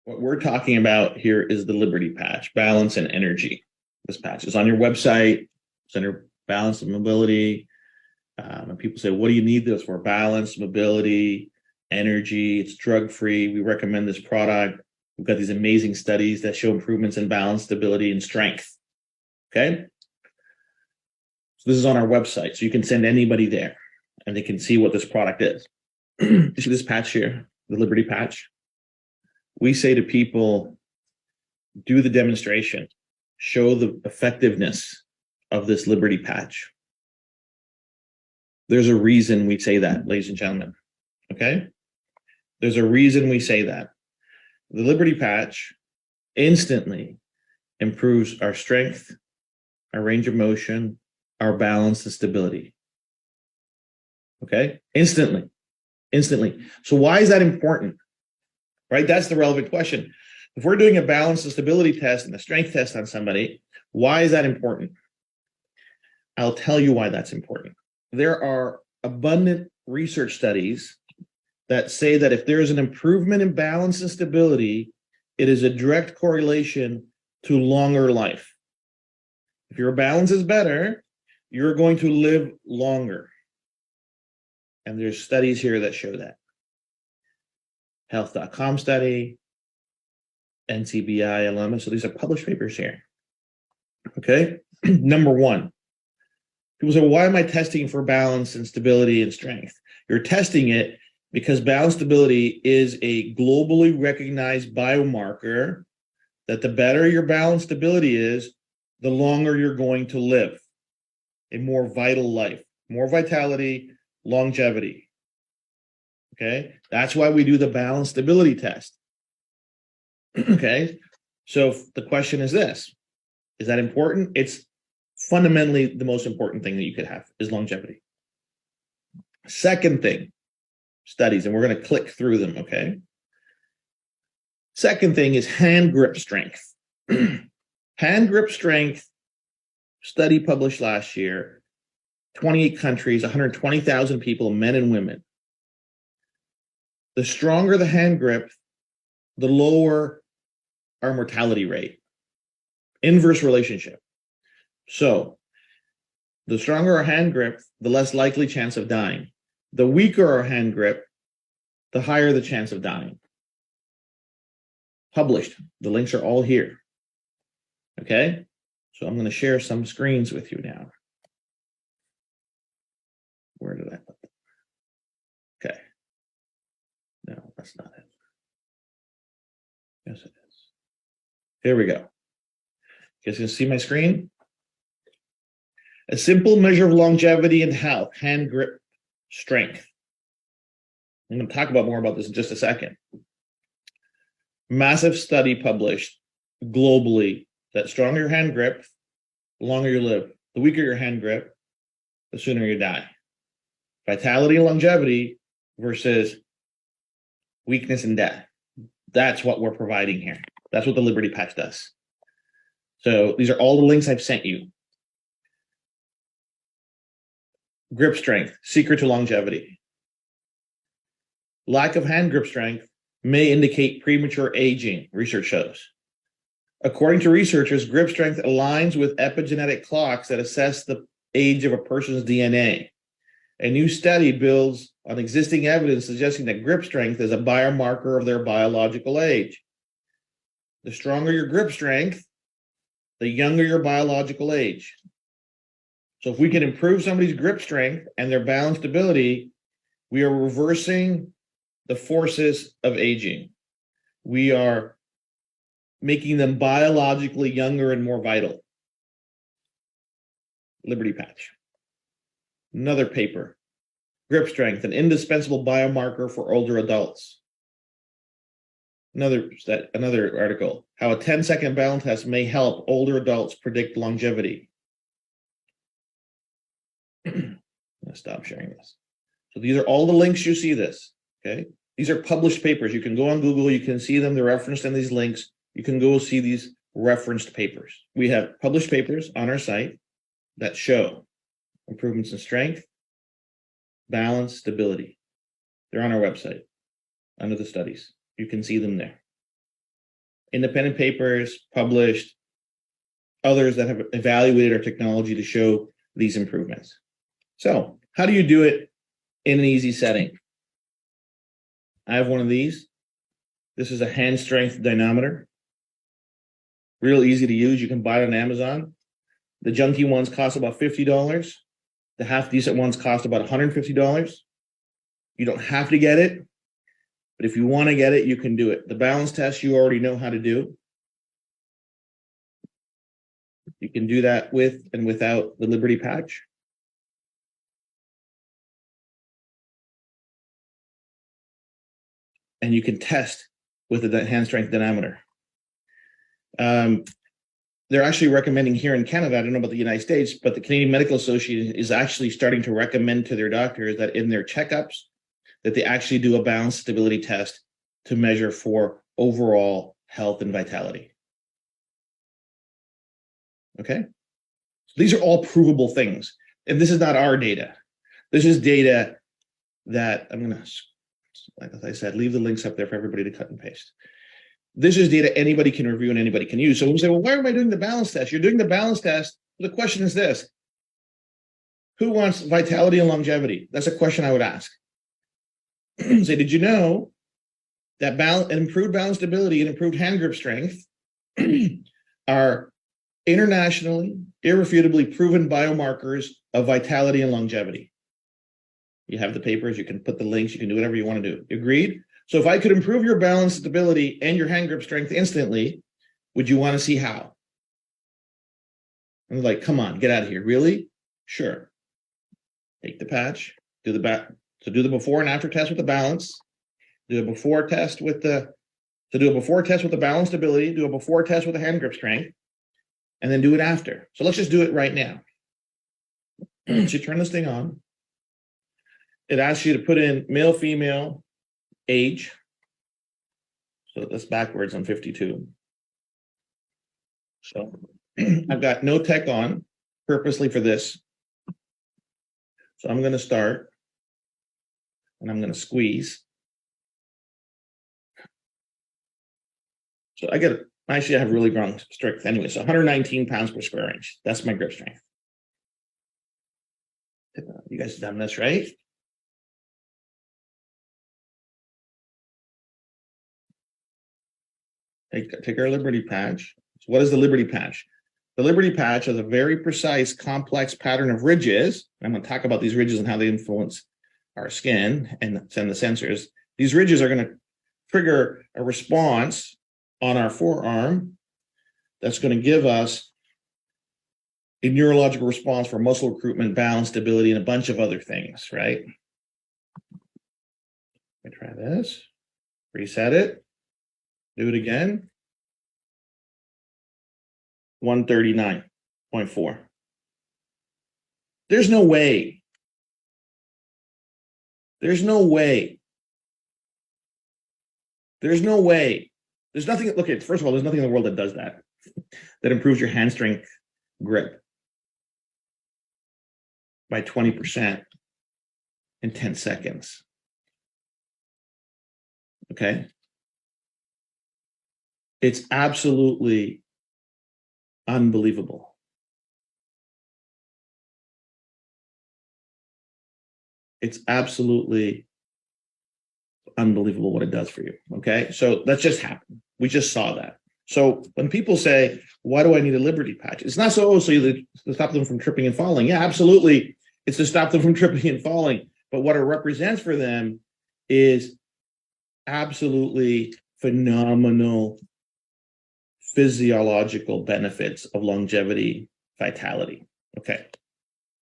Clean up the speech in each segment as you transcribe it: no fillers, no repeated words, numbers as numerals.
What we're talking about here is the Liberty Patch, balance and energy. This patch is on your website, Center Balance and Mobility. And people say, what do you need this for? Balance, mobility, energy. It's drug-free. We recommend this product. We've got these amazing studies that show improvements in balance, stability, and strength. Okay? So this is on our website. So you can send anybody there and they can see what this product is. You see this patch here, the Liberty Patch? We say to people, do the demonstration, show the effectiveness of this Liberty Patch. There's a reason we say that, ladies and gentlemen, okay? There's a reason we say that. The Liberty Patch instantly improves our strength, our range of motion, our balance and stability, okay? Instantly. So why is that important? Right? That's the relevant question. If we're doing a balance and stability test and a strength test on somebody, why is that important? I'll tell you why that's important. There are abundant research studies that say that if there is an improvement in balance and stability, it is a direct correlation to longer life. If your balance is better, you're going to live longer. And there's studies here that show that. Health.com study, NCBI alumni. So these are published papers here. Okay. Number one, people say, why am I testing for balance and stability and strength? You're testing it because balance stability is a globally recognized biomarker that the better your balance stability is, the longer you're going to live. A more vital life, more vitality, longevity. Okay, that's why we do the balance stability test. Okay, so the question is this: is that important? It's fundamentally the most important thing that you could have is longevity. Second thing, studies, and we're going to click through them. Okay. Second thing is hand grip strength. Hand grip strength study published last year, 28 countries, 120,000 people, men and women. The stronger the hand grip, the lower our mortality rate. Inverse relationship. So the stronger our hand grip, the less likely chance of dying. The weaker our hand grip, the higher the chance of dying. Published. The links are all here. Okay? So I'm going to share some screens with you now. Where did I put them? Okay. No, that's not it. Yes, it is. Here we go. You guys can see my screen? A simple measure of longevity and health, hand grip strength. I'm going to talk about more about this in just a second. Massive study published globally that stronger your hand grip, the longer you live. The weaker your hand grip, the sooner you die. Vitality and longevity versus weakness and death. That's what we're providing here. That's what the Liberty Patch does. So these are all the links I've sent you. Grip strength, secret to longevity. Lack of hand grip strength may indicate premature aging, research shows. According to researchers, grip strength aligns with epigenetic clocks that assess the age of a person's DNA. A new study builds on existing evidence suggesting that grip strength is a biomarker of their biological age. The stronger your grip strength, the younger your biological age. So if we can improve somebody's grip strength and their balance stability, we are reversing the forces of aging. We are making them biologically younger and more vital. Liberty Patch. Another paper, grip strength, an indispensable biomarker for older adults. Another article, how a 10-second balance test may help older adults predict longevity. I'm going to stop sharing this. So these are all the links you see this, okay? These are published papers. You can go on Google, you can see them, they're referenced in these links. You can go see these referenced papers. We have published papers on our site that show improvements in strength, balance, stability. They're on our website under the studies. You can see them there. independent papers published, others that have evaluated our technology to show these improvements. So how do you do it in an easy setting? I have one of these. This is a hand strength dynamometer. Real easy to use. You can buy it on Amazon. The junky ones cost about $50. The half decent ones cost about $150. You don't have to get it, but if you want to get it, you can do it. The balance test you already know how to do. You can do that with and without the Liberty patch. And you can test with the hand strength dynamometer. They're actually recommending here in Canada, I don't know about the United States, but the Canadian Medical Association is actually starting to recommend to their doctors that in their checkups, that they actually do a balance stability test to measure for overall health and vitality. Okay? So these are all provable things. And this is not our data. This is data that I'm going to, like as I said, leave the links up there for everybody to cut and paste. This is data anybody can review and anybody can use. So when we say, well, why am I doing the balance test? You're doing the balance test. The question is this: who wants vitality and longevity? That's a question I would ask. Say, did you know that improved balance stability and improved hand grip strength are internationally, irrefutably proven biomarkers of vitality and longevity? You have the papers, you can put the links, you can do whatever you want to do. Agreed? So if I could improve your balance stability and your hand grip strength instantly, would you want to see how? I'm like, come on, get out of here. Really? Sure. Take the patch, do the before and after test with the balance, do a before test with the balance stability, do a before test with the hand grip strength, and then do it after. So let's just do it right now. So you turn this thing on. It asks you to put in male, female, age. So that's backwards on 52. So I've got no tech on purposely for this. So I'm going to start and I'm going to squeeze. So I have really strong strength anyway. So 119 pounds per square inch. That's my grip strength. You guys have done this, right? Take our Liberty patch. So what is the Liberty patch? The Liberty patch has a very precise, complex pattern of ridges. I'm going to talk about these ridges and how they influence our skin and send the sensors. These ridges are going to trigger a response on our forearm that's going to give us a neurological response for muscle recruitment, balance, stability, and a bunch of other things, right? Let me try this. Reset it. Do it again. 139.4. There's no way. There's no way. There's no way. There's nothing. Look at, first of all, there's nothing in the world that does that, that improves your hand strength grip by 20% in 10 seconds. Okay. It's absolutely unbelievable. It's absolutely unbelievable what it does for you. Okay. So that just happened. We just saw that. So when people say, why do I need a Liberty patch? It's not so to stop them from tripping and falling. Yeah, absolutely. It's to stop them from tripping and falling. But what it represents for them is absolutely phenomenal physiological benefits of longevity, vitality. Okay.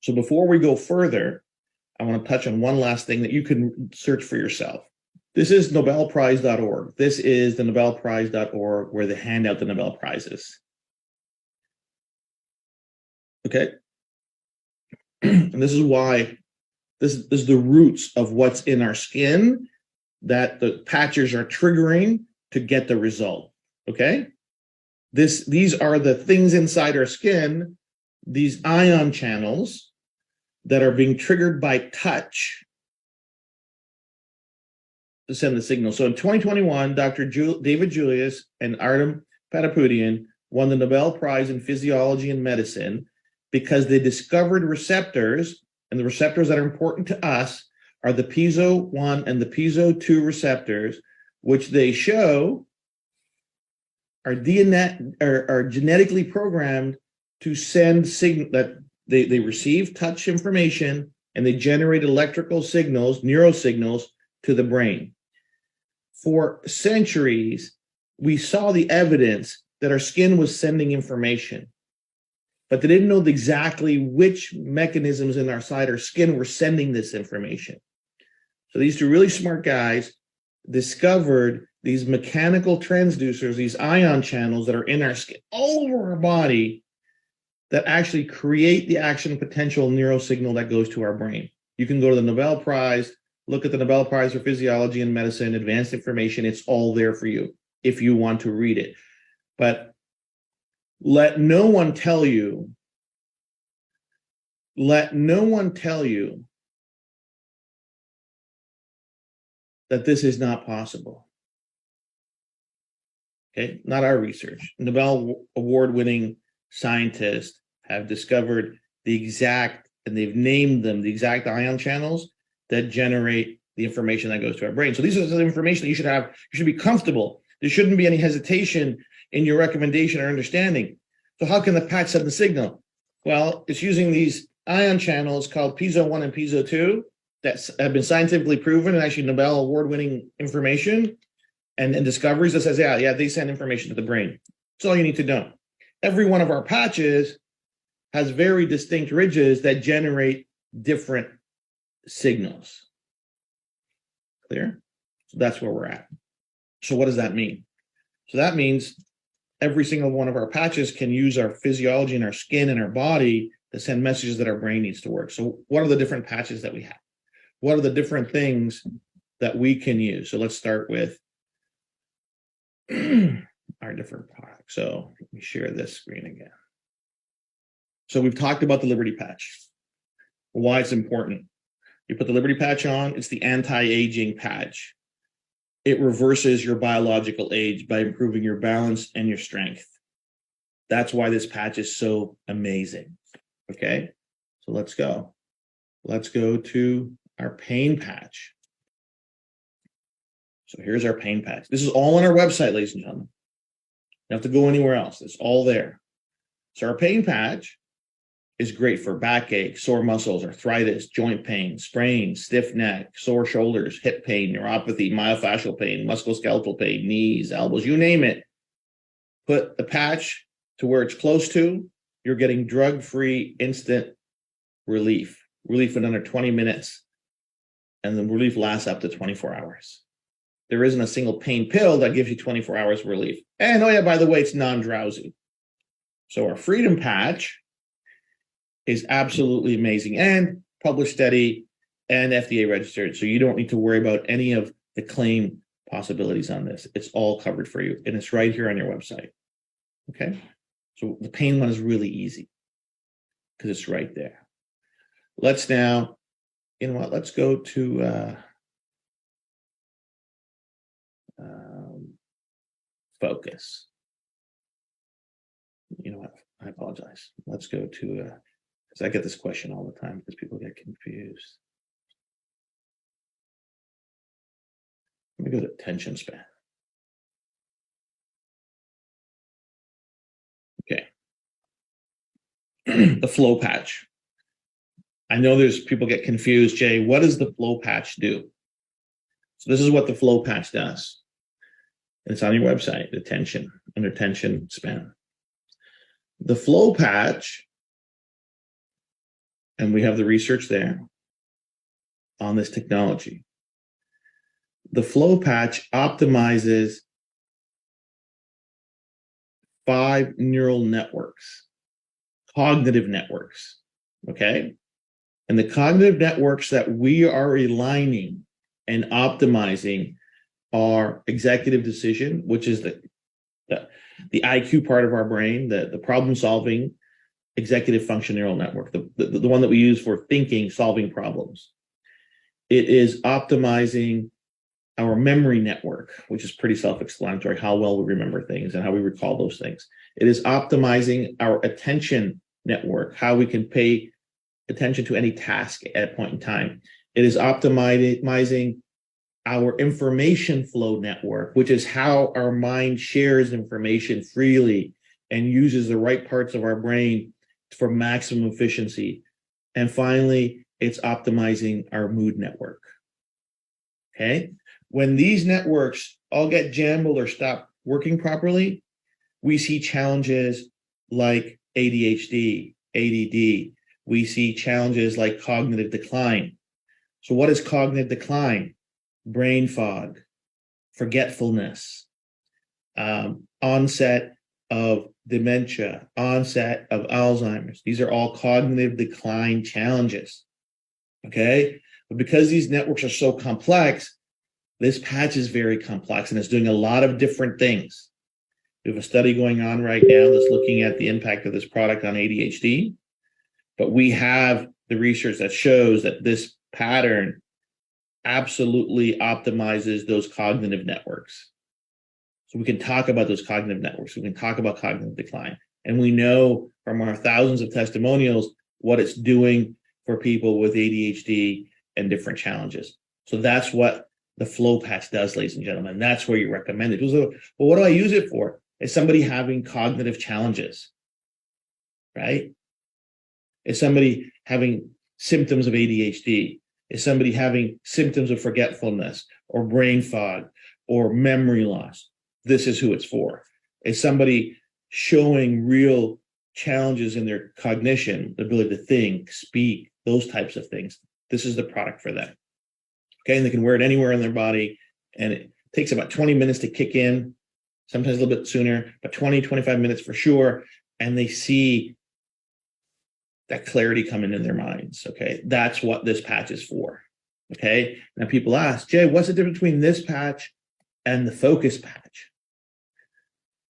So before we go further, I want to touch on one last thing that you can search for yourself. This is nobelprize.org. This is the nobelprize.org where they hand out the Nobel Prizes. Okay. And this is why this is the roots of what's in our skin that the patches are triggering to get the result. Okay. These are the things inside our skin, these ion channels that are being triggered by touch to send the signal. So in 2021, David Julius and Artem Patapoutian won the Nobel Prize in Physiology and Medicine because they discovered receptors, and the receptors that are important to us are the piezo-1 and the piezo-2 receptors, which they show are genetically programmed to send signal that they receive touch information and they generate electrical signals, neurosignals to the brain. For centuries, we saw the evidence that our skin was sending information, but they didn't know exactly which mechanisms inside our skin were sending this information. So these two really smart guys discovered these mechanical transducers, these ion channels that are in our skin, all over our body, that actually create the action potential neurosignal that goes to our brain. You can go to the Nobel Prize, look at the Nobel Prize for Physiology and Medicine, advanced information. It's all there for you if you want to read it. But let no one tell you that this is not possible. Okay, not our research. Nobel award-winning scientists have discovered the exact, and they've named them, the exact ion channels that generate the information that goes to our brain. So these are the information that you should have. You should be comfortable. There shouldn't be any hesitation in your recommendation or understanding. So how can the patch send the signal? Well, it's using these ion channels called piezo-1 and piezo-2 that have been scientifically proven and actually Nobel award-winning information and discoveries that says, yeah, they send information to the brain. That's all you need to know. Every one of our patches has very distinct ridges that generate different signals. Clear? So that's where we're at. So what does that mean? So that means every single one of our patches can use our physiology and our skin and our body to send messages that our brain needs to work. So what are the different patches that we have? What are the different things that we can use? So let's start with our different products. So let me share this screen again. So we've talked about the Liberty Patch, why it's important. You put the Liberty Patch on, it's the anti-aging patch. It reverses your biological age by improving your balance and your strength. That's why this patch is so amazing. Okay, so let's go. Let's go to our pain patch. So here's our pain patch. This is all on our website, ladies and gentlemen. You don't have to go anywhere else. It's all there. So our pain patch is great for backache, sore muscles, arthritis, joint pain, sprains, stiff neck, sore shoulders, hip pain, neuropathy, myofascial pain, musculoskeletal pain, knees, elbows, you name it. Put the patch to where it's close to, you're getting drug-free instant relief in under 20 minutes, and the relief lasts up to 24 hours. There isn't a single pain pill that gives you 24 hours of relief. And oh yeah, by the way, it's non-drowsy. So our Freedom Patch is absolutely amazing and published study and FDA registered. So you don't need to worry about any of the claim possibilities on this. It's all covered for you and it's right here on your website. Okay. So the pain one is really easy because it's right there. Let's now, you know what, let's go to focus. You know what, I apologize. Let's go to, because I get this question all the time because people get confused. Let me go to attention span. Okay. The flow patch. I know there's people get confused, Jay, what does the flow patch do? So this is what the flow patch does. It's on your website, attention, under attention span. The flow patch, and we have the research there on this technology. The flow patch optimizes 5 neural networks, cognitive networks, okay? And the cognitive networks that we are aligning and optimizing are executive decision, which is the IQ part of our brain, the problem-solving executive function neural network, the one that we use for thinking, solving problems. It is optimizing our memory network, which is pretty self-explanatory, how well we remember things and how we recall those things. It is optimizing our attention network, how we can pay attention to any task at a point in time. It is optimizing our information flow network, which is how our mind shares information freely and uses the right parts of our brain for maximum efficiency. And finally, it's optimizing our mood network. Okay? When these networks all get jumbled or stop working properly, we see challenges like ADHD, ADD. We see challenges like cognitive decline. So what is cognitive decline? Brain fog, forgetfulness, onset of dementia, onset of Alzheimer's. These are all cognitive decline challenges. Okay? But because these networks are so complex, this patch is very complex and it's doing a lot of different things. We have a study going on right now that's looking at the impact of this product on ADHD, but we have the research that shows that this pattern absolutely optimizes those cognitive networks. So we can talk about those cognitive networks. We can talk about cognitive decline. And we know from our thousands of testimonials what it's doing for people with ADHD and different challenges. So that's what the Flow Patch does, ladies and gentlemen. That's where you recommend it. Well, what do I use it for? Is somebody having cognitive challenges, right? Is somebody having symptoms of ADHD? Is somebody having symptoms of forgetfulness or brain fog or memory loss? This is who it's for. Is somebody showing real challenges in their cognition, the ability to think, speak, those types of things? This is the product for them. Okay, and they can wear it anywhere in their body, and it takes about 20 minutes to kick in, sometimes a little bit sooner, but 20, 25 minutes for sure, and they see that clarity come into their minds. Okay, that's what this patch is for. Okay, now people ask, Jay, what's the difference between this patch and the Focus Patch?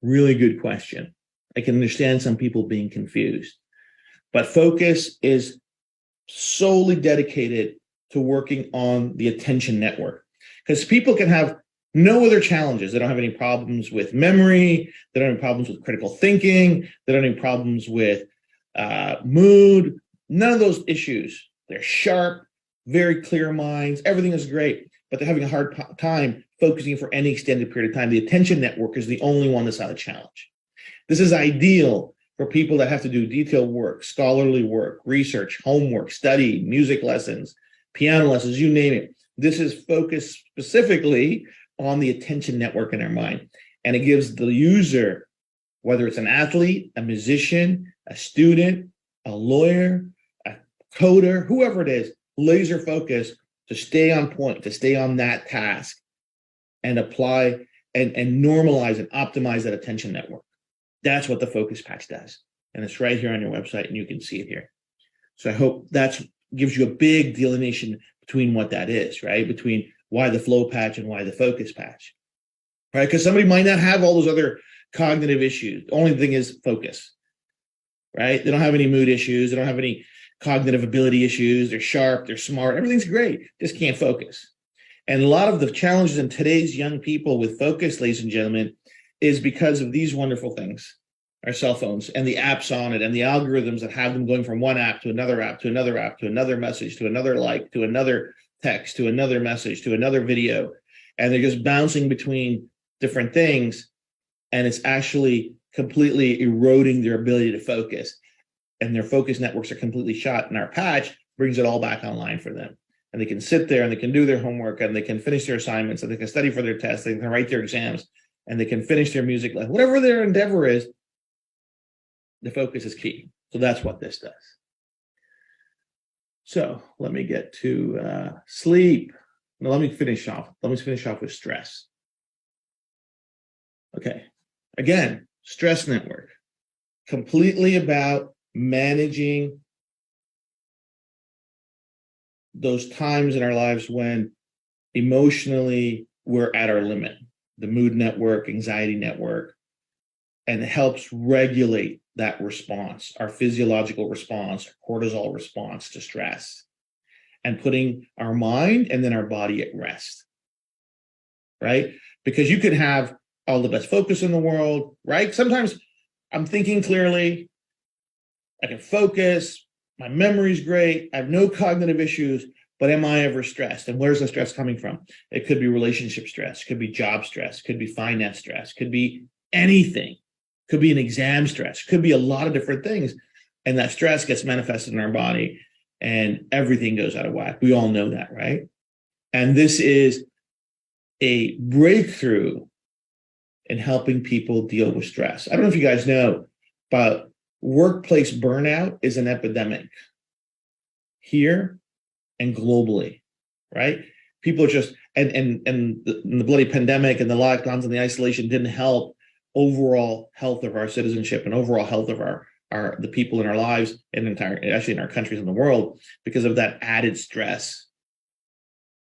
Really good question. I can understand some people being confused, but Focus is solely dedicated to working on the attention network, because people can have no other challenges. They don't have any problems with memory. They don't have any problems with critical thinking. They don't have any problems with mood. None of those issues. They're sharp, very clear minds. Everything is great, but they're having a hard time focusing for any extended period of time. The attention network is the only one that's not a challenge. This is ideal for people that have to do detailed work, scholarly work, research, homework, study, music lessons, piano lessons, you name it. This is focused specifically on the attention network in our mind. And it gives the user, whether it's an athlete, a musician, a student, a lawyer, a coder, whoever it is, laser focus to stay on point, to stay on that task and apply and normalize and optimize that attention network. That's what the Focus Patch does. And it's right here on your website, and you can see it here. So I hope that gives you a big delineation between what that is, right? Between why the Flow Patch and why the Focus Patch, right? Because somebody might not have all those other cognitive issues. The only thing is focus, right? They don't have any mood issues. They don't have any cognitive ability issues. They're sharp. They're smart. Everything's great. Just can't focus. And a lot of the challenges in today's young people with focus, ladies and gentlemen, is because of these wonderful things, our cell phones and the apps on it and the algorithms that have them going from one app to another app to another app to another message to another like to another text to another message to another video. And they're just bouncing between different things. And it's actually completely eroding their ability to focus. And their focus networks are completely shot. And our patch brings it all back online for them. And they can sit there and they can do their homework and they can finish their assignments and they can study for their tests. They can write their exams and they can finish their music lesson. Whatever their endeavor is, the focus is key. So that's what this does. So let me get to sleep. Now let me finish off. Let me finish off with stress. Okay. Again, stress network. Completely about managing those times in our lives when emotionally we're at our limit. The mood network, anxiety network, and it helps regulate that response, our physiological response, our cortisol response to stress, and putting our mind and then our body at rest. right? Because you could have all the best focus in the world, right? Sometimes I'm thinking clearly, I can focus, my memory's great, I have no cognitive issues, but am I ever stressed? And where's the stress coming from? It could be relationship stress, could be job stress, could be finance stress, could be anything, could be an exam stress, could be a lot of different things. And that stress gets manifested in our body and everything goes out of whack. We all know that, right? And this is a breakthrough in helping people deal with stress. I don't know if you guys know, but workplace burnout is an epidemic here and globally, right? People are just, and the bloody pandemic and the lockdowns and the isolation didn't help overall health of our citizenship and overall health of the people in our lives and actually in our countries in the world because of that added stress,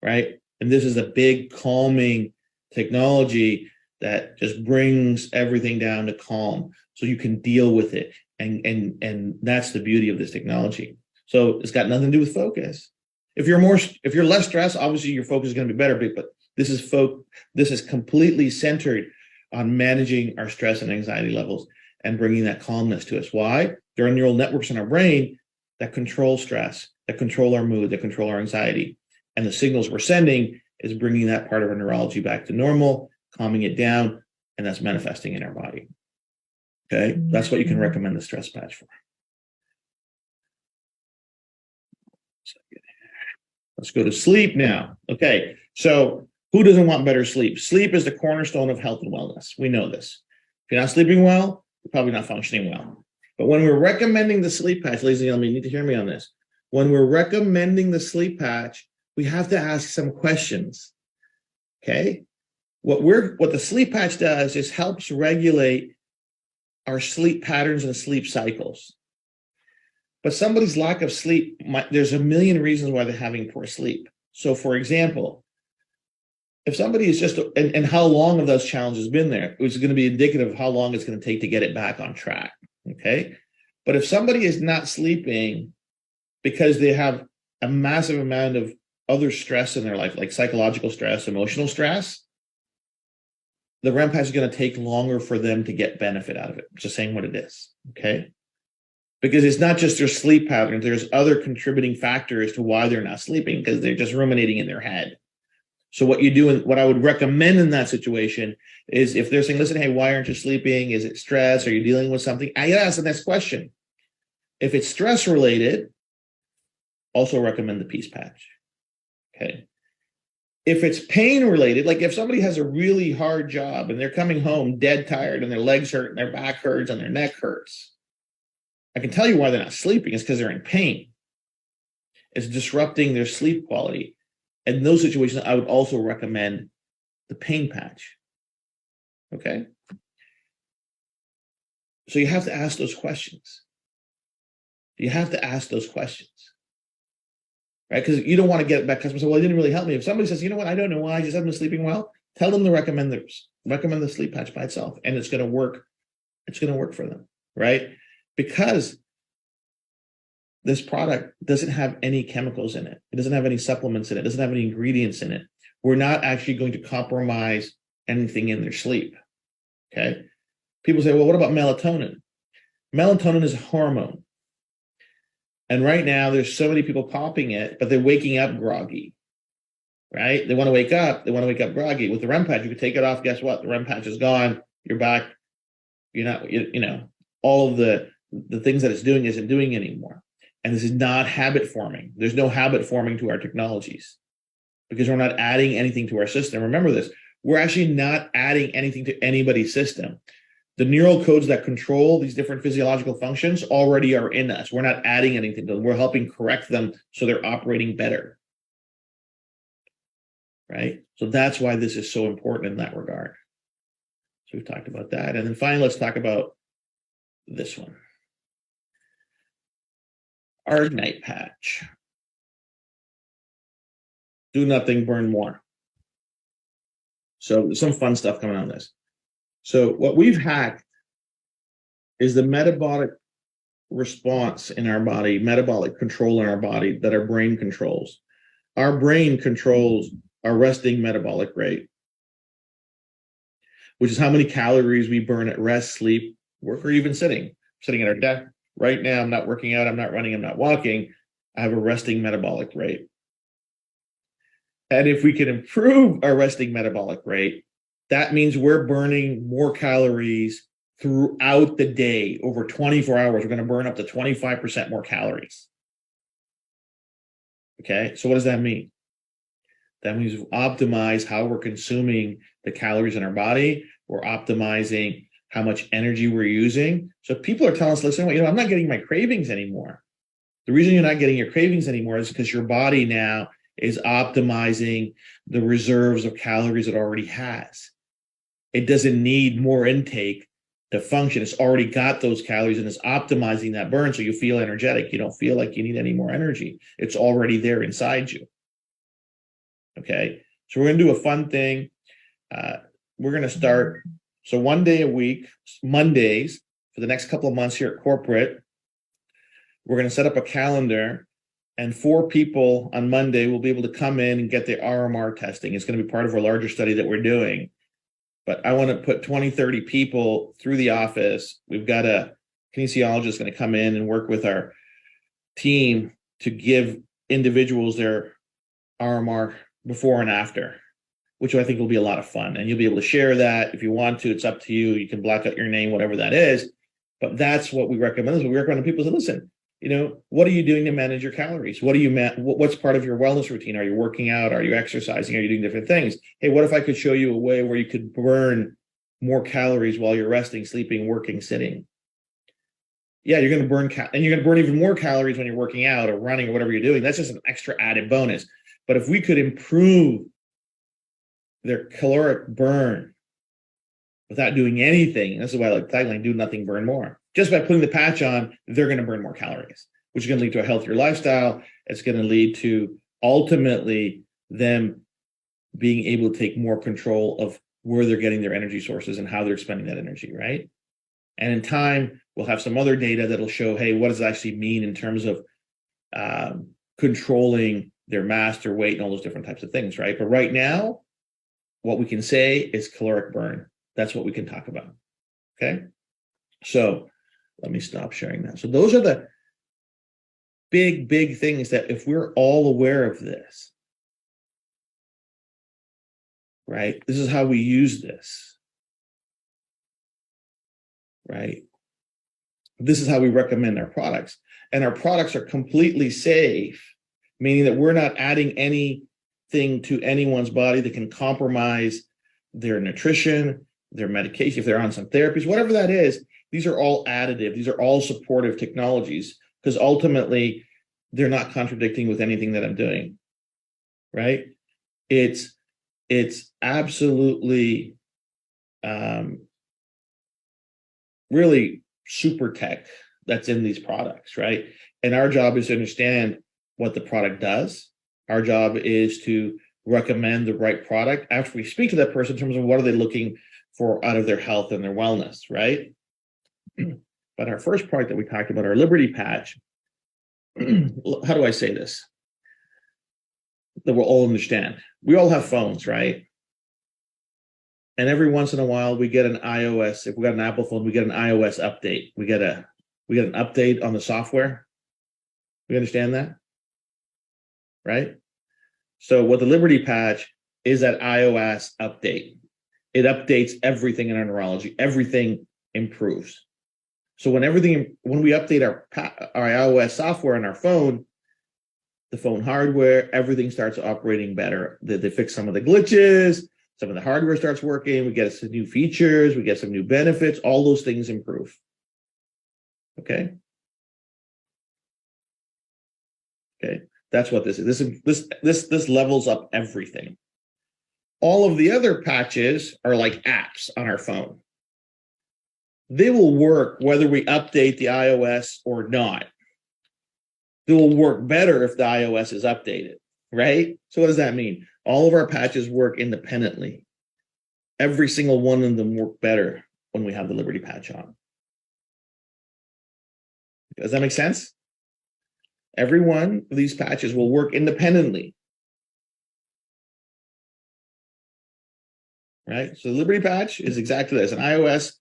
right? And this is a big calming technology that just brings everything down to calm so you can deal with it. And that's the beauty of this technology. So it's got nothing to do with focus. If you're less stressed, obviously your focus is going to be better, but this is completely centered on managing our stress and anxiety levels and bringing that calmness to us. Why? There are neural networks in our brain that control stress, that control our mood, that control our anxiety. And the signals we're sending is bringing that part of our neurology back to normal, calming it down, and that's manifesting in our body. Okay, that's what you can recommend the stress patch for. Let's go to sleep now. Okay, so who doesn't want better sleep? Sleep is the cornerstone of health and wellness. We know this. If you're not sleeping well, you're probably not functioning well. But when we're recommending the sleep patch, ladies and gentlemen, you need to hear me on this. When we're recommending the sleep patch, we have to ask some questions. Okay, what the sleep patch does is helps regulate our sleep patterns and sleep cycles. But somebody's lack of sleep, there's a million reasons why they're having poor sleep. So for example, if somebody is just, and how long have those challenges been there? It's going to be indicative of how long it's going to take to get it back on track, okay? But if somebody is not sleeping because they have a massive amount of other stress in their life, like psychological stress, emotional stress, the REM patch is going to take longer for them to get benefit out of it. Just saying what it is, okay? Because it's not just their sleep patterns, there's other contributing factors to why they're not sleeping because they're just ruminating in their head. So what you do, and what I would recommend in that situation is if they're saying, listen, hey, why aren't you sleeping? Is it stress? Are you dealing with something? I ask the next question. If it's stress related, also recommend the peace patch, okay? If it's pain related, like if somebody has a really hard job and they're coming home dead tired and their legs hurt and their back hurts and their neck hurts, I can tell you why they're not sleeping. It's because they're in pain. It's disrupting their sleep quality. And in those situations, I would also recommend the pain patch. Okay? So you have to ask those questions. You have to ask those questions. Right? Because you don't want to get back customers say, well, it didn't really help me. If somebody says, you know what, I don't know why, I just haven't been sleeping well, tell them to recommend the sleep patch by itself. And it's going to work. It's going to work for them. Right? Because this product doesn't have any chemicals in it. It doesn't have any supplements in it. It doesn't have any ingredients in it. We're not actually going to compromise anything in their sleep. Okay? People say, well, what about melatonin? Melatonin is a hormone. And right now, there's so many people popping it, but they're waking up groggy. Right? They want to wake up. They want to wake up groggy. With the REM patch, you can take it off. Guess what? The REM patch is gone. You're back. You're not, you know, all of the things that it's doing isn't doing anymore. And this is not habit forming. There's no habit forming to our technologies because we're not adding anything to our system. Remember this, we're actually not adding anything to anybody's system. The neural codes that control these different physiological functions already are in us. We're not adding anything to them. We're helping correct them so they're operating better. Right? So that's why this is so important in that regard. So we've talked about that. And then finally, let's talk about this one. Our Ignite patch. Do nothing, burn more. So there's some fun stuff coming on this. So what we've hacked is the metabolic response in our body, metabolic control in our body that our brain controls. Our brain controls our resting metabolic rate. which is how many calories we burn at rest, sleep, work, or even sitting. Sitting at our desk right now, I'm not working out, I'm not running, I'm not walking. I have a resting metabolic rate. And if we can improve our resting metabolic rate, that means we're burning more calories throughout the day. Over 24 hours, we're going to burn up to 25% more calories. Okay, so what does that mean? That means we optimize how we're consuming the calories in our body. We're optimizing how much energy we're using. So people are telling us, listen, I'm not getting my cravings anymore. The reason you're not getting your cravings anymore is because your body now is optimizing the reserves of calories it already has. It doesn't need more intake to function. It's already got those calories and it's optimizing that burn so you feel energetic. You don't feel like you need any more energy. It's already there inside you. Okay, so we're going to do a fun thing. We're going to start, so 1 day a week, Mondays, for the next couple of months here at corporate. We're going to set up a calendar, and 4 people on Monday will be able to come in and get the RMR testing. It's going to be part of our larger study that we're doing. But I want to put 20, 30 people through the office. We've got a kinesiologist going to come in and work with our team to give individuals their RMR before and after, which I think will be a lot of fun. And you'll be able to share that if you want to. It's up to you. You can block out your name, whatever that is. But that's what we recommend. We recommend people to listen. What are you doing to manage your calories? What's part of your wellness routine? Are you working out? Are you exercising? Are you doing different things? Hey, what if I could show you a way where you could burn more calories while you're resting, sleeping, working, sitting? Yeah, you're going to burn, and you're going to burn even more calories when you're working out or running or whatever you're doing. That's just an extra added bonus. But if we could improve their caloric burn without doing anything, and this is why I like tagline, do nothing, burn more. Just by putting the patch on, they're going to burn more calories, which is going to lead to a healthier lifestyle. It's going to lead to ultimately them being able to take more control of where they're getting their energy sources and how they're spending that energy, right? And in time, we'll have some other data that'll show, hey, what does it actually mean in terms of controlling their mass, their weight, and all those different types of things, right? But right now, what we can say is caloric burn. That's what we can talk about, okay? So let me stop sharing that. So those are the big things that if we're all aware of this, right? This is how we use this, right? This is how we recommend our products. And our products are completely safe, meaning that we're not adding anything to anyone's body that can compromise their nutrition, their medication, if they're on some therapies, whatever that is. These are all additive. These are all supportive technologies because ultimately they're not contradicting with anything that I'm doing, right? It's absolutely really super tech that's in these products, right? And our job is to understand what the product does. Our job is to recommend the right product after we speak to that person in terms of what are they looking for out of their health and their wellness, right? But our first product that we talked about, our Liberty Patch, how do I say this? That we'll all understand. We all have phones, right? And every once in a while, we get an iOS. If we got an Apple phone, we get an iOS update. We get an update on the software. We understand that, right? So what the Liberty Patch is that iOS update. It updates everything in our neurology. Everything improves. So when we update our iOS software on our phone, the phone hardware, everything starts operating better. They fix some of the glitches. Some of the hardware starts working. We get some new features. We get some new benefits. All those things improve. Okay. Okay. That's what this is. This levels up everything. All of the other patches are like apps on our phone. They will work whether we update the iOS or not. They will work better if the iOS is updated, right? So what does that mean? All of our patches work independently. Every single one of them work better when we have the Liberty Patch on. Does that make sense? Every one of these patches will work independently. right? So the Liberty Patch is exactly this, an iOS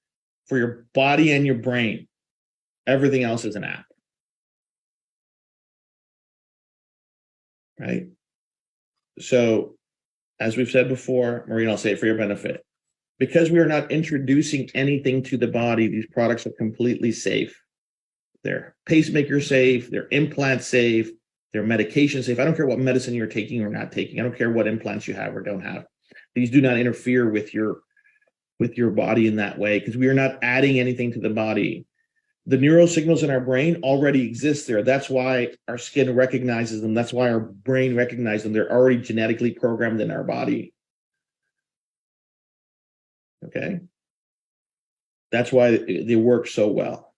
for your body and your brain. Everything else is an app, right? So as we've said before, Maureen, I'll say it for your benefit. Because we are not introducing anything to the body, these products are completely safe. They're pacemaker safe, they're implant safe, they're medication safe. I don't care what medicine you're taking or not taking. I don't care what implants you have or don't have. These do not interfere with your body in that way because we are not adding anything to the body. The neural signals in our brain already exist there. That's why our skin recognizes them. That's why our brain recognizes them. They're already genetically programmed in our body. Okay? That's why they work so well.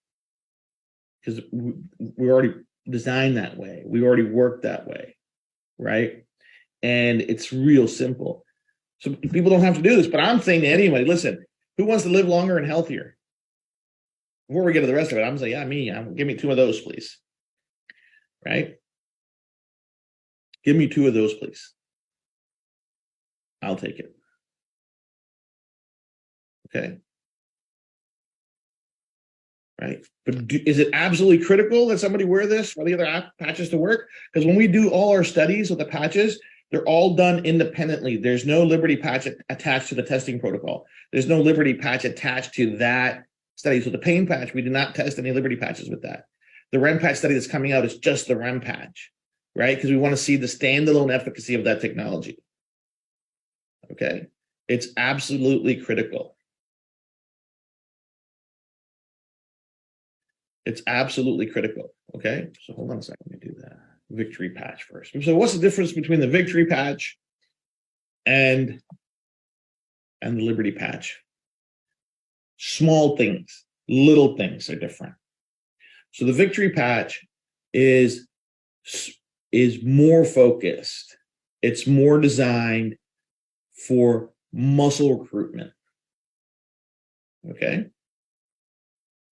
Because we already designed that way. We already work that way, right? And it's real simple. So people don't have to do this, but I'm saying to anybody, listen, who wants to live longer and healthier? Before we get to the rest of it, I'm saying, yeah, me. Give me 2 of those, please. Right? Give me 2 of those, please. I'll take it. Okay. Right. But is it absolutely critical that somebody wear this for the other patches to work? Because when we do all our studies with the patches, they're all done independently. There's no Liberty patch attached to the testing protocol. There's no Liberty patch attached to that study. So the pain patch, we did not test any Liberty patches with that. The REM patch study that's coming out is just the REM patch, right? Because we want to see the standalone efficacy of that technology. Okay. It's absolutely critical. It's absolutely critical. Okay. So hold on a second. Let me do that. Victory patch first. So what's the difference between the Victory patch and the Liberty patch? Small things, little things are different. So the Victory patch is more focused. It's more designed for muscle recruitment. Okay.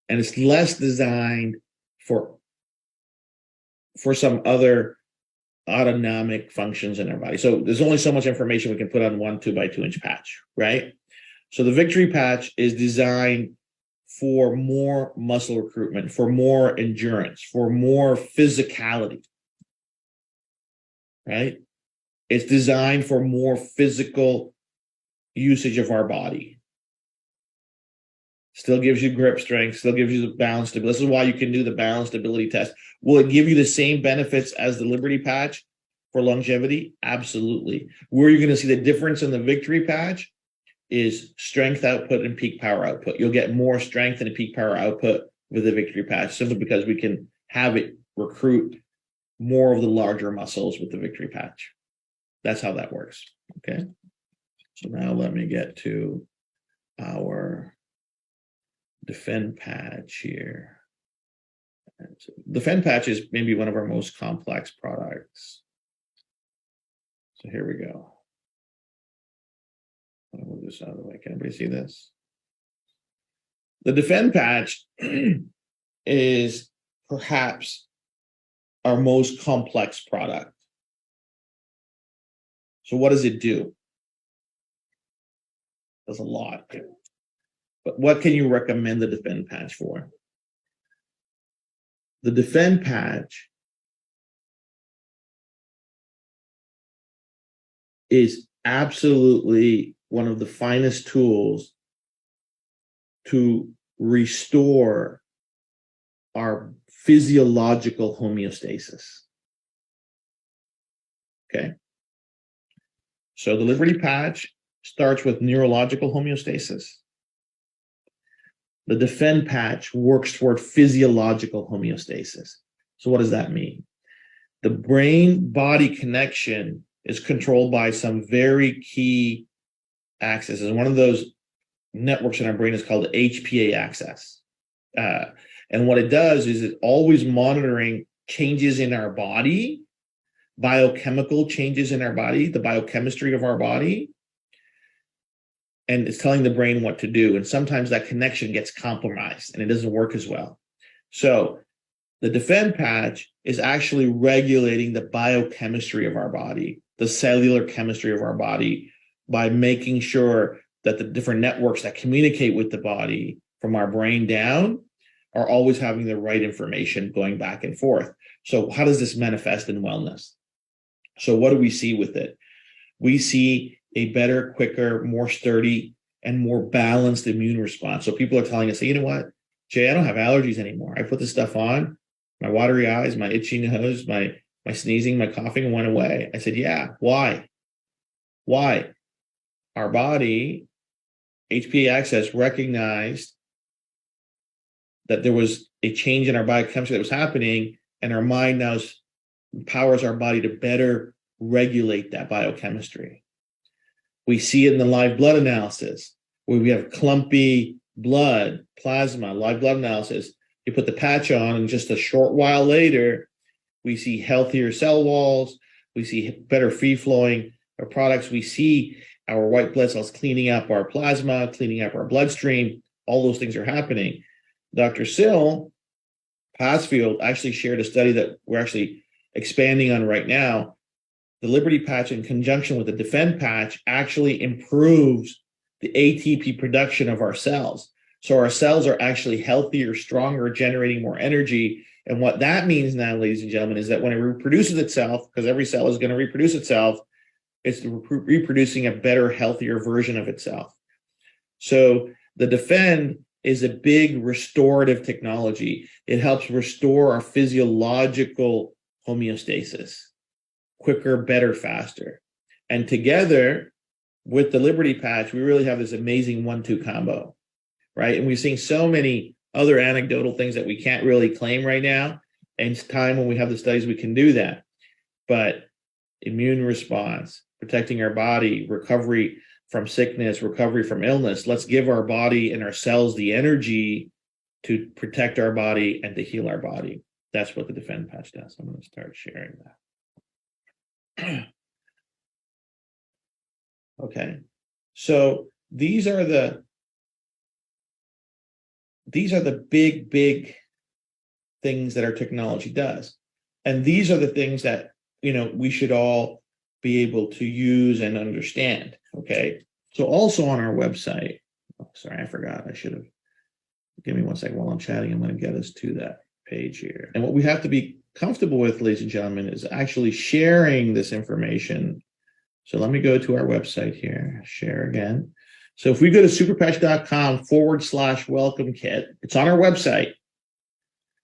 And it's less designed for some other autonomic functions in our body. So there's only so much information we can put on 1 2x2-inch patch, right? So the Victory patch is designed for more muscle recruitment, for more endurance, for more physicality, right? It's designed for more physical usage of our body. Still gives you grip strength, still gives you the balance stability. This is why you can do the balance stability test. Will it give you the same benefits as the Liberty patch for longevity? Absolutely. Where you're going to see the difference in the Victory patch is strength output and peak power output. You'll get more strength and peak power output with the Victory patch simply because we can have it recruit more of the larger muscles with the Victory patch. That's how that works. Okay. So now let me get to our Defend patch here. So Defend patch is maybe one of our most complex products. So here we go. I'll move this out of the way. Can everybody see this? The Defend patch is perhaps our most complex product. So what does it do? It does a lot. But what can you recommend the Defend patch for? The Defend patch is absolutely one of the finest tools to restore our physiological homeostasis. Okay. So the Liberty patch starts with neurological homeostasis. The Defend patch works toward physiological homeostasis. So what does that mean? The brain-body connection is controlled by some very key axis. And one of those networks in our brain is called the HPA axis. And what it does is it's always monitoring changes in our body, biochemical changes in our body, the biochemistry of our body, and it's telling the brain what to do. And sometimes that connection gets compromised and it doesn't work as well. So the Defend patch is actually regulating the biochemistry of our body, the cellular chemistry of our body, by making sure that the different networks that communicate with the body from our brain down are always having the right information going back and forth. So how does this manifest in wellness? So what do we see with it? We see a better, quicker, more sturdy, and more balanced immune response. So people are telling us, you know what, Jay, I don't have allergies anymore. I put this stuff on, my watery eyes, my itchy nose, my sneezing, my coughing went away. I said, yeah, why? Why? Our body, HPA Access, recognized that there was a change in our biochemistry that was happening, and our mind now empowers our body to better regulate that biochemistry. We see it in the live blood analysis, where we have clumpy blood, plasma, live blood analysis. You put the patch on, and just a short while later, we see healthier cell walls. We see better free-flowing products. We see our white blood cells cleaning up our plasma, cleaning up our bloodstream. All those things are happening. Dr. Syl Passfield actually shared a study that we're actually expanding on right now. The Liberty patch in conjunction with the Defend patch actually improves the ATP production of our cells. So our cells are actually healthier, stronger, generating more energy. And what that means now, ladies and gentlemen, is that when it reproduces itself, because every cell is going to reproduce itself, it's reproducing a better, healthier version of itself. So the Defend is a big restorative technology. It helps restore our physiological homeostasis quicker, better, faster. And together with the Liberty patch, we really have this amazing 1-2 combo, right? And we've seen so many other anecdotal things that we can't really claim right now. And it's time when we have the studies, we can do that. But immune response, protecting our body, recovery from sickness, recovery from illness. Let's give our body and our cells the energy to protect our body and to heal our body. That's what the Defend patch does. I'm going to start sharing that. Okay, so these are the big things that our technology does, and these are the things that we should all be able to use and understand. Okay, so also on our website, sorry, I forgot. I should have. Give me one second while I'm chatting. I'm going to get us to that page here. And what we have to be comfortable with, ladies and gentlemen, is actually sharing this information. So let me go to our website here, share again. So if we go to superpatch.com/welcome kit, it's on our website.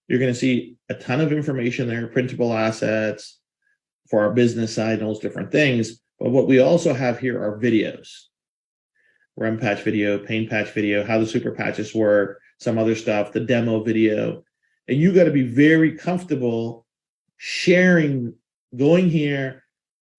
You're going to see a ton of information there, printable assets for our business side, and those different things. But what we also have here are videos. REM patch video, pain patch video, how the super patches work, some other stuff, the demo video. And you got to be very comfortable sharing, going here,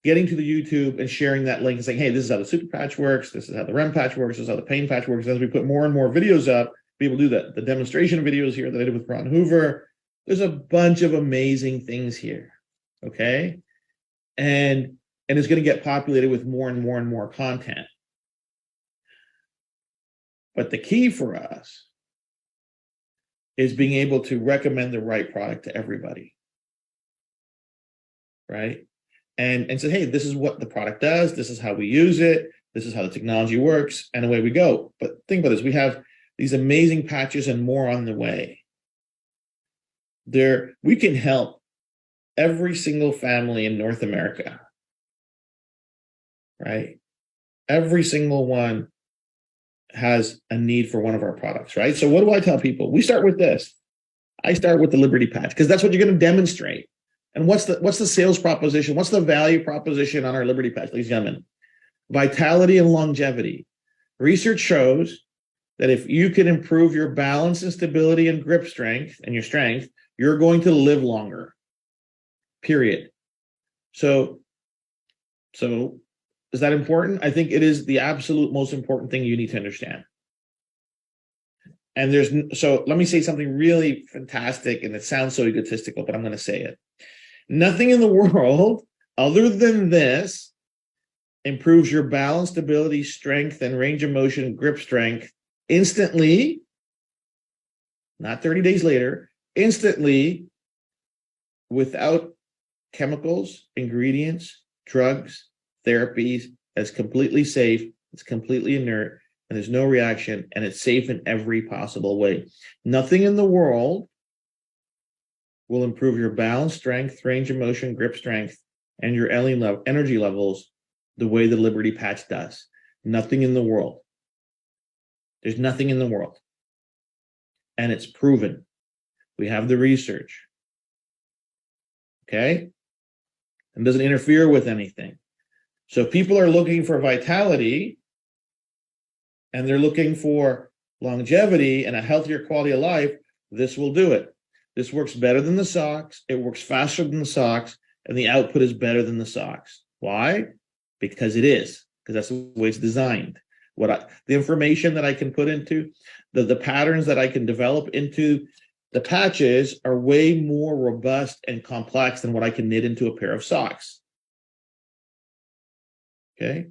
getting to the YouTube and sharing that link and saying, hey, this is how the super patch works. This is how the REM patch works. This is how the pain patch works. As we put more and more videos up, people do that. The demonstration videos here that I did with Ron Hoover. There's a bunch of amazing things here. Okay. And it's going to get populated with more and more and more content. But the key for us is being able to recommend the right product to everybody, right? And say, hey, this is what the product does. This is how we use it. This is how the technology works, and away we go. But think about this. We have these amazing patches and more on the way. We can help every single family in North America, right? Every single one has a need for one of our products, right? So what do I tell people? We start with this. I start with the Liberty patch because that's what you're going to demonstrate. And what's the sales proposition? What's the value proposition on our Liberty patch, ladies and gentlemen? Vitality and longevity. Research shows that if you can improve your balance and stability and grip strength and your strength, you're going to live longer, period. So is that important? I think it is the absolute most important thing you need to understand. And so let me say something really fantastic, and it sounds so egotistical, but I'm going to say it. Nothing in the world other than this improves your balance, stability, strength, and range of motion, grip strength instantly, not 30 days later, instantly, without chemicals, ingredients, drugs, therapies. That's completely safe. It's completely inert. and there's no reaction, and it's safe in every possible way. Nothing in the world will improve your balance, strength, range of motion, grip strength, and your energy levels the way the Liberty Patch does. Nothing in the world. There's nothing in the world. And it's proven. We have the research. Okay? And doesn't interfere with anything. So if people are looking for vitality and they're looking for longevity and a healthier quality of life, this will do it. This works better than the socks. It works faster than the socks, and the output is better than the socks. Why? Because it is, because that's the way it's designed. The information that I can put into, the patterns that I can develop into the patches are way more robust and complex than what I can knit into a pair of socks. Okay?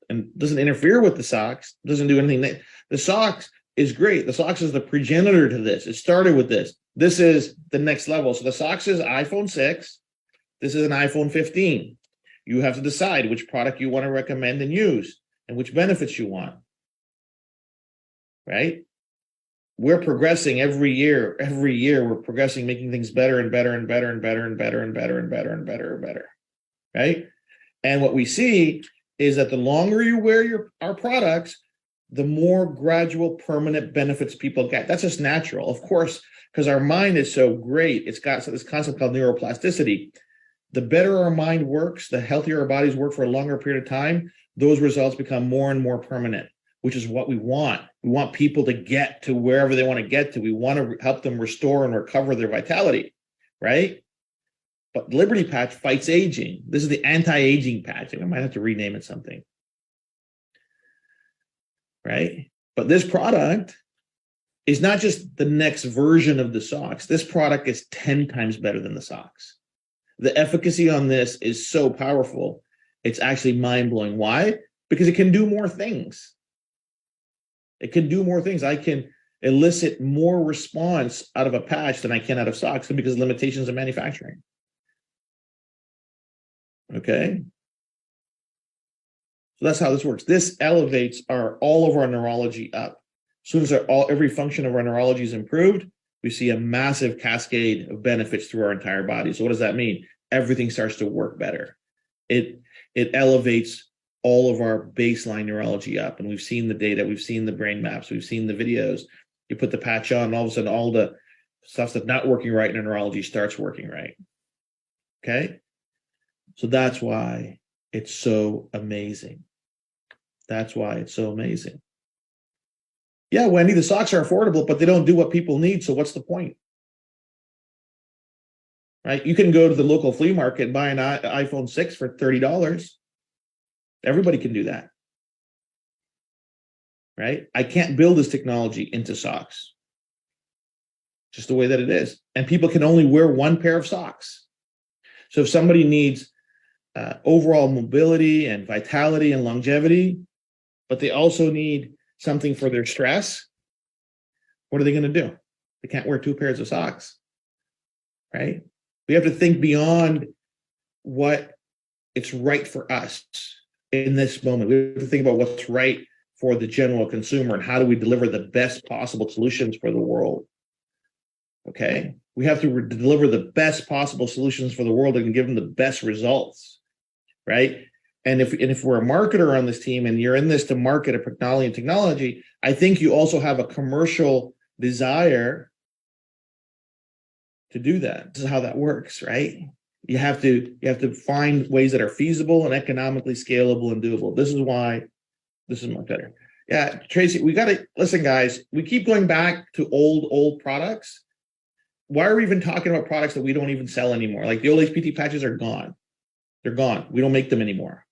And doesn't interfere with the socks, doesn't do anything. The socks is great. The socks is the progenitor to this. It started with this. This is the next level. So the socks is iPhone 6. This is an iPhone 15. You have to decide which product you want to recommend and use and which benefits you want. Right? We're progressing every year. Every year we're progressing, making things better and better and better and better and better and better and better and better and better. Right? And what we see is that the longer you wear our products, the more gradual permanent benefits people get. That's just natural, of course, because our mind is so great. It's got this concept called neuroplasticity. The better our mind works, the healthier our bodies work for a longer period of time, those results become more and more permanent, which is what we want. We want people to get to wherever they want to get to. We want to help them restore and recover their vitality, right? But Liberty Patch fights aging. This is the anti-aging patch. I might have to rename it something. Right? But this product is not just the next version of the socks. This product is 10 times better than the socks. The efficacy on this is so powerful. It's actually mind-blowing. Why? Because it can do more things. It can do more things. I can elicit more response out of a patch than I can out of socks because of limitations of manufacturing. Okay? So that's how this works. This elevates all of our neurology up. As soon as every function of our neurology is improved, we see a massive cascade of benefits through our entire body. So what does that mean? Everything starts to work better. It elevates all of our baseline neurology up. And we've seen the data, we've seen the brain maps, we've seen the videos. You put the patch on, and all of a sudden all the stuff that's not working right in our neurology starts working right. Okay? So that's why it's so amazing. That's why it's so amazing. Yeah, Wendy, the socks are affordable, but they don't do what people need. So what's the point? Right? You can go to the local flea market and buy an iPhone 6 for $30. Everybody can do that. Right? I can't build this technology into socks. Just the way that it is. And people can only wear one pair of socks. So if somebody needs overall mobility and vitality and longevity, but they also need something for their stress, what are they going to do? They can't wear two pairs of socks, right? We have to think beyond what it's right for us in this moment. We have to think about what's right for the general consumer and how do we deliver the best possible solutions for the world, okay? We have to deliver the best possible solutions for the world and give them the best results, right? And if we're a marketer on this team and you're in this to market a technology, I think you also have a commercial desire to do that. This is how that works, right? You have to find ways that are feasible and economically scalable and doable. This is why this is much better. Yeah, Tracy, we got to listen, guys. We keep going back to old products. Why are we even talking about products that we don't even sell anymore? Like the old HPT patches are gone. They're gone. We don't make them anymore.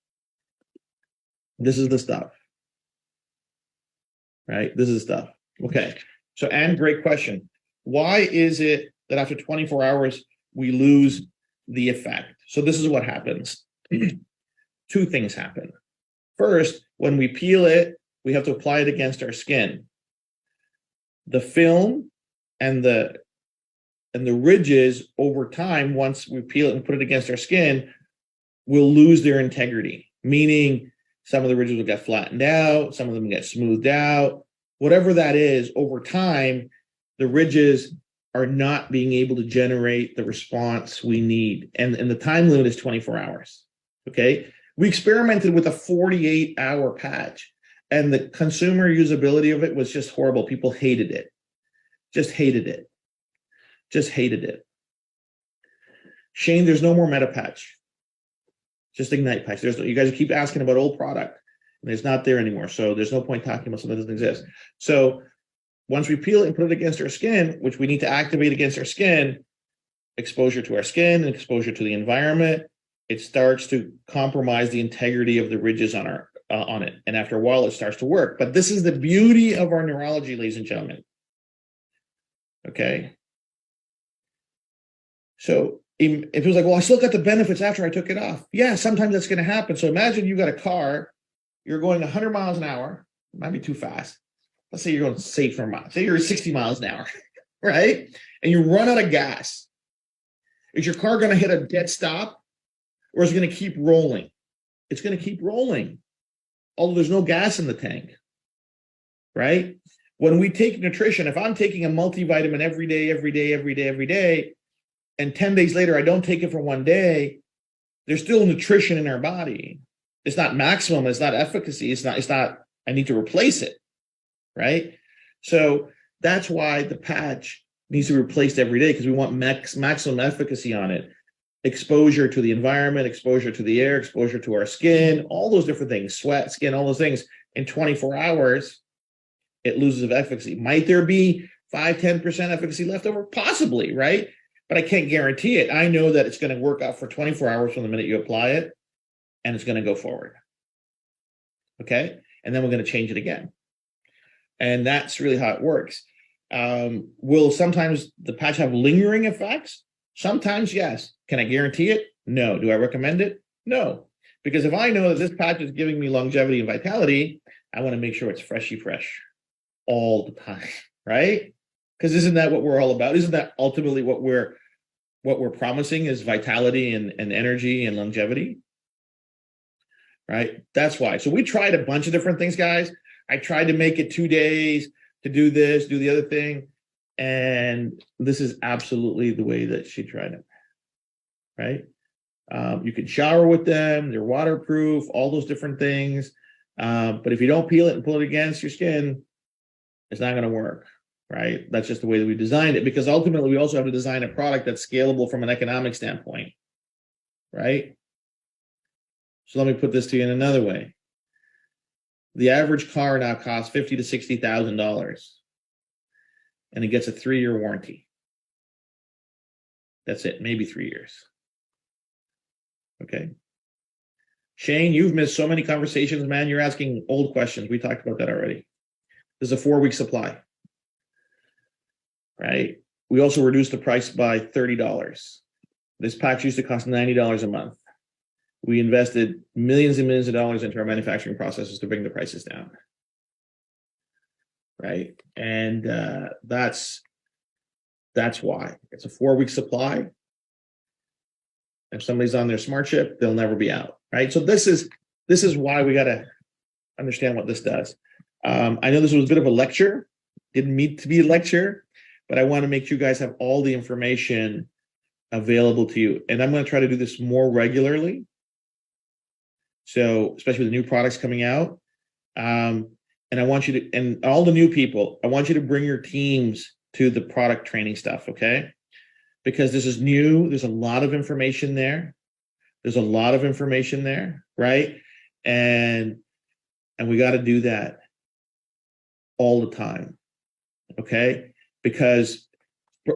This is the stuff, right? This is the stuff. Okay. So, Anne, great question. Why is it that after 24 hours, we lose the effect? So this is what happens. Two things happen. First, when we peel it, we have to apply it against our skin. The film and the ridges over time, once we peel it and put it against our skin, will lose their integrity, meaning Some of the ridges will get flattened out, some of them get smoothed out. Whatever that is, over time, the ridges are not being able to generate the response we need. And the time limit is 24 hours. Okay. We experimented with a 48-hour patch, and the consumer usability of it was just horrible. People hated it. Just hated it. Just hated it. Shane, there's no more meta patch. Just Ignite patch. You guys keep asking about old product, and it's not there anymore. So there's no point talking about something that doesn't exist. So once we peel it and put it against our skin, which we need to activate against our skin, exposure to our skin and exposure to the environment, it starts to compromise the integrity of the ridges on it. And after a while, it starts to work. But this is the beauty of our neurology, ladies and gentlemen. Okay. So if it was like, well, I still got the benefits after I took it off. Yeah, sometimes that's going to happen. So imagine you got a car, you're going 100 miles an hour. It might be too fast. Let's say you're going safe for a mile. Say you're 60 miles an hour, right? And you run out of gas. Is your car going to hit a dead stop, or is it going to keep rolling? It's going to keep rolling, although there's no gas in the tank, right? When we take nutrition, if I'm taking a multivitamin every day, and 10 days later I don't take it for 1 day, there's still nutrition in our body. It's not maximum, it's not efficacy, it's not, I need to replace it, right? So that's why the patch needs to be replaced every day, because we want maximum efficacy on it. Exposure to the environment, exposure to the air, exposure to our skin, all those different things, sweat, skin, all those things. In 24 hours, it loses of efficacy. Might there be 5-10% efficacy left over? Possibly, right? But I can't guarantee it. I know that it's going to work out for 24 hours from the minute you apply it, and it's going to go forward. Okay? And then we're going to change it again. And that's really how it works. Will sometimes the patch have lingering effects? Sometimes, yes. Can I guarantee it? No. Do I recommend it? No. Because if I know that this patch is giving me longevity and vitality, I want to make sure it's freshy fresh all the time, right? Because isn't that what we're all about? Isn't that ultimately what we're promising, is vitality and energy and longevity? Right? That's why. So we tried a bunch of different things, guys. I tried to make it 2 days to do this, do the other thing. And this is absolutely the way that she tried it. Right? You can shower with them. They're waterproof, all those different things. But if you don't peel it and pull it against your skin, it's not going to work. Right? That's just the way that we designed it, because ultimately we also have to design a product that's scalable from an economic standpoint. Right? So let me put this to you in another way. The average car now costs $50,000 to $60,000, and it gets a 3-year warranty. That's it, maybe 3 years. Okay. Shane, you've missed so many conversations, man. You're asking old questions. We talked about that already. There's a 4-week supply. Right? We also reduced the price by $30. This patch used to cost $90 a month. We invested millions and millions of dollars into our manufacturing processes to bring the prices down. Right? And that's why. It's a 4-week supply. If somebody's on their smart chip, they'll never be out. Right? So this is why we got to understand what this does. I know this was a bit of a lecture. Didn't mean to be a lecture, but I want to make sure you guys have all the information available to you. And I'm going to try to do this more regularly. So, especially with the new products coming out. And I want you to, and all the new people, I want you to bring your teams to the product training stuff, okay? Because this is new. There's a lot of information there. Right? And we got to do that all the time, okay? Because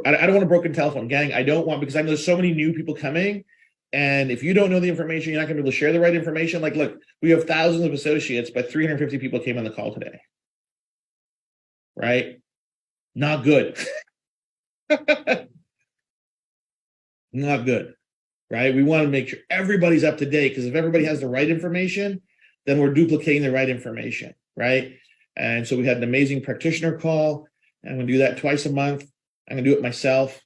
I don't want a broken telephone, gang. I don't want, because I know there's so many new people coming. And if you don't know the information, you're not going to be able to share the right information. Like, look, we have thousands of associates, but 350 people came on the call today. Right? Not good. Not good. Right? We want to make sure everybody's up to date, because if everybody has the right information, then we're duplicating the right information. Right? And so we had an amazing practitioner call. I'm going to do that twice a month. I'm going to do it myself.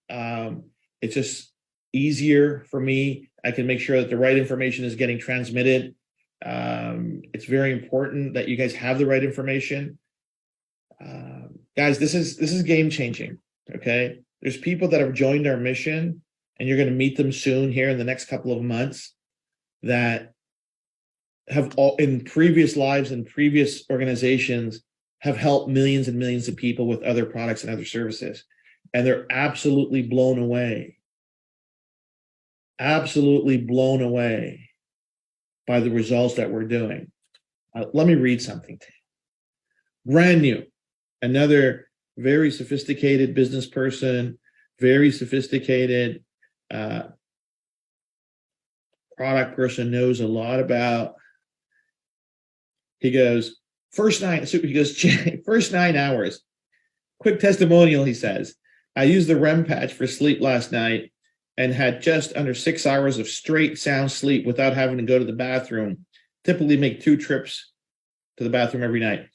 It's just easier for me. I can make sure that the right information is getting transmitted It's very important that you guys have the right information. Guys, this is game changing. Okay, there's people that have joined our mission, and you're going to meet them soon here in the next couple of months, that have all in previous lives and previous organizations have helped millions and millions of people with other products and other services, and they're absolutely blown away by the results that we're doing. Let me read something to you. Brand new, another very sophisticated business person, very sophisticated product person, knows a lot about. He goes, first 9 hours. Quick testimonial, he says. I used the REM patch for sleep last night and had just under 6 hours of straight sound sleep without having to go to the bathroom. Typically make 2 trips to the bathroom every night.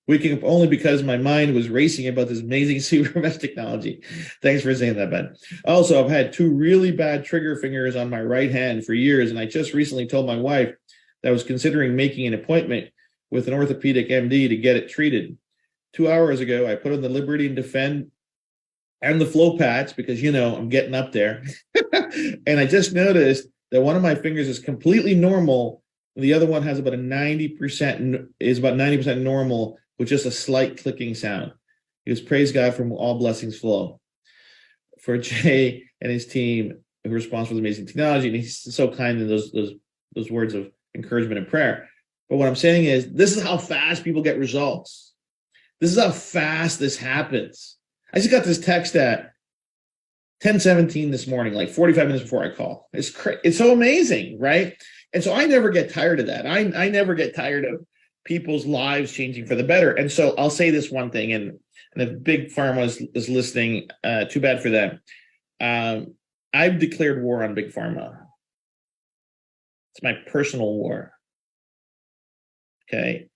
Waking up only because my mind was racing about this amazing super mesh technology. Thanks for saying that, Ben. Also, I've had 2 really bad trigger fingers on my right hand for years, and I just recently told my wife that I was considering making an appointment with an orthopedic MD to get it treated. 2 hours ago, I put on the Liberty and Defend and the Flow patch because, I'm getting up there. And I just noticed that one of my fingers is completely normal. The other one has about 90% normal with just a slight clicking sound. He goes, praise God, from all blessings flow. For Jay and his team who responds for the amazing technology. And he's so kind in those words of encouragement and prayer. But what I'm saying is, this is how fast people get results. This is how fast this happens. I just got this text at 10:17 this morning, like 45 minutes before I call. It's so amazing, right? And so I never get tired of that. I never get tired of people's lives changing for the better. And so I'll say this one thing, and if Big Pharma is listening, too bad for them. I've declared war on Big Pharma. It's my personal war. Okay.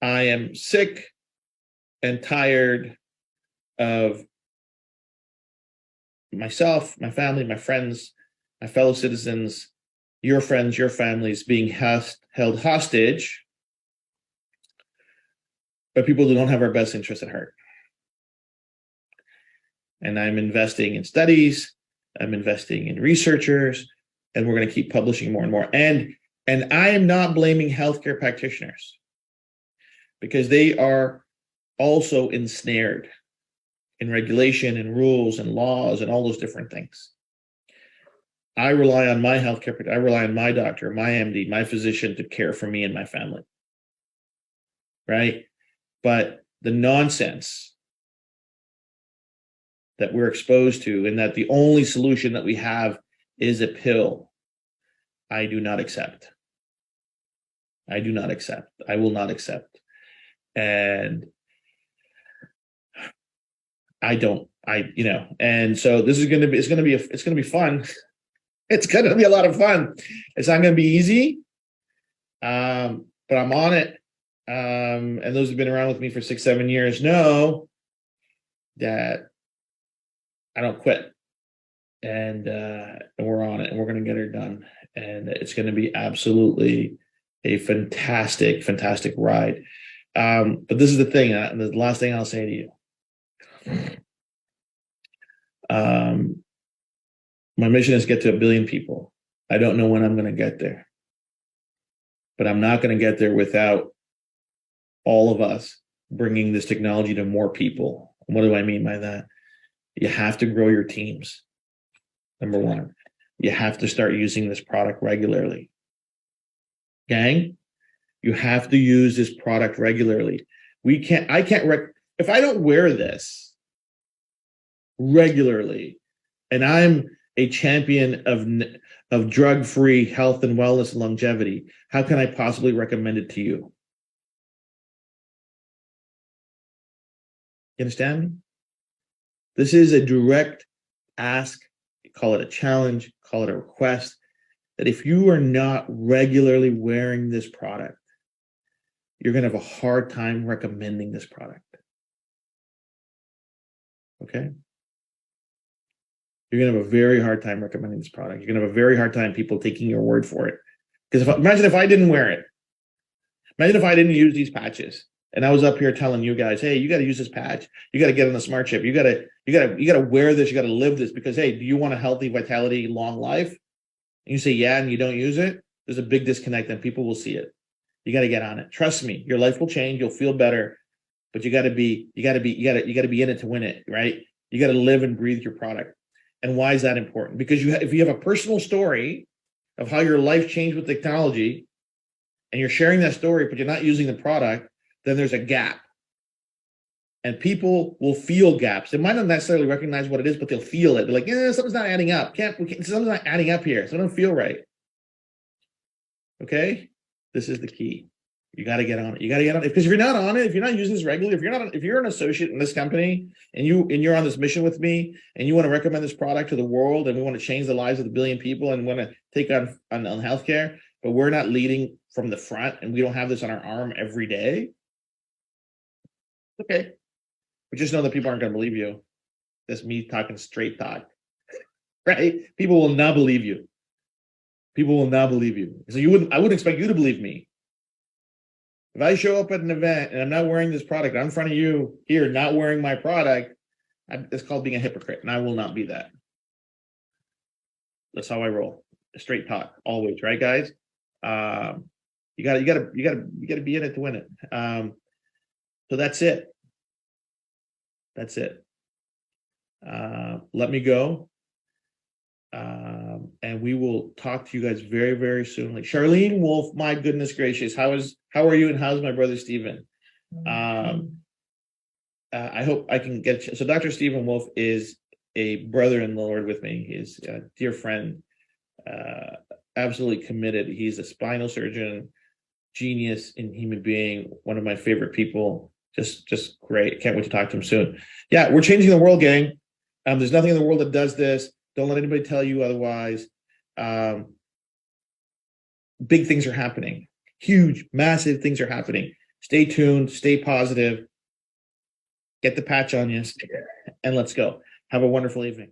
I am sick and tired of myself, my family, my friends, my fellow citizens, your friends, your families being held hostage by people who don't have our best interest at heart. And I'm investing in studies, I'm investing in researchers, and we're going to keep publishing more and more. And I am not blaming healthcare practitioners, because they are also ensnared in regulation and rules and laws and all those different things. I rely on my healthcare, I rely on my doctor, my MD, my physician to care for me and my family. Right? But the nonsense that we're exposed to, and that the only solution that we have is a pill, I do not accept. I do not accept. I will not accept. And and so this is going to be, it's going to be fun. It's going to be a lot of fun. It's not going to be easy. But I'm on it. And those who've been around with me for 6-7 years know that I don't quit. And we're on it, and we're going to get it done. And it's going to be absolutely a fantastic, fantastic ride. But this is the thing, the last thing I'll say to you. My mission is to get to 1 billion people. I don't know when I'm going to get there, but I'm not going to get there without all of us bringing this technology to more people. What do I mean by that? You have to grow your teams. Number one, you have to start using this product regularly. Gang, you have to use this product regularly. If I don't wear this regularly, and I'm a champion of drug-free health and wellness and longevity, how can I possibly recommend it to you? You understand me? This is a direct ask, call it a challenge, call it a request, that if you are not regularly wearing this product, you're going to have a hard time recommending this product. Okay? You're going to have a very hard time recommending this product. You're going to have a very hard time people taking your word for it. Because imagine if I didn't wear it. Imagine if I didn't use these patches and I was up here telling you guys, hey, you got to use this patch. You got to get on the smart chip. You got to wear this. You got to live this because, hey, do you want a healthy, vitality, long life? And you say, yeah, and you don't use it. There's a big disconnect and people will see it. You got to get on it. Trust me, your life will change. You'll feel better, but you got to be in it to win it, right? You got to live and breathe your product. And why is that important? Because if you have a personal story of how your life changed with technology and you're sharing that story, but you're not using the product, then there's a gap. And people will feel gaps. They might not necessarily recognize what it is, but they'll feel it. They're like, something's not adding up. Something's not adding up here. So I don't feel right. Okay? This is the key. You got to get on it. You got to get on it. Because if you're not on it, if you're not using this regularly, if you're an associate in this company and you're on this mission with me and you want to recommend this product to the world and we want to change the lives of the billion people and want to take on healthcare, but we're not leading from the front and we don't have this on our arm every day. Okay. But just know that people aren't going to believe you. That's me talking straight talk, right? People will not believe you. People will not believe you. So I wouldn't expect you to believe me. If I show up at an event and I'm not wearing this product, I'm in front of you here, not wearing my product, it's called being a hypocrite, and I will not be that. That's how I roll. Straight talk, always, right, guys? You gotta be in it to win it. So that's it. That's it. Let me go. And we will talk to you guys very, very soon. Like Charlene Wolf, my goodness gracious, how are you and how's my brother Stephen? I hope I can get you. So Dr. Stephen Wolf is a brother in the Lord with me. He's a dear friend, absolutely committed. He's a spinal surgeon, genius in human being, one of my favorite people. Just great. Can't wait to talk to him soon. Yeah, we're changing the world, gang. There's nothing in the world that does this. Don't let anybody tell you otherwise. Big things are happening. Huge, massive things are happening. Stay tuned. Stay positive. Get the patch on you, and let's go. Have a wonderful evening.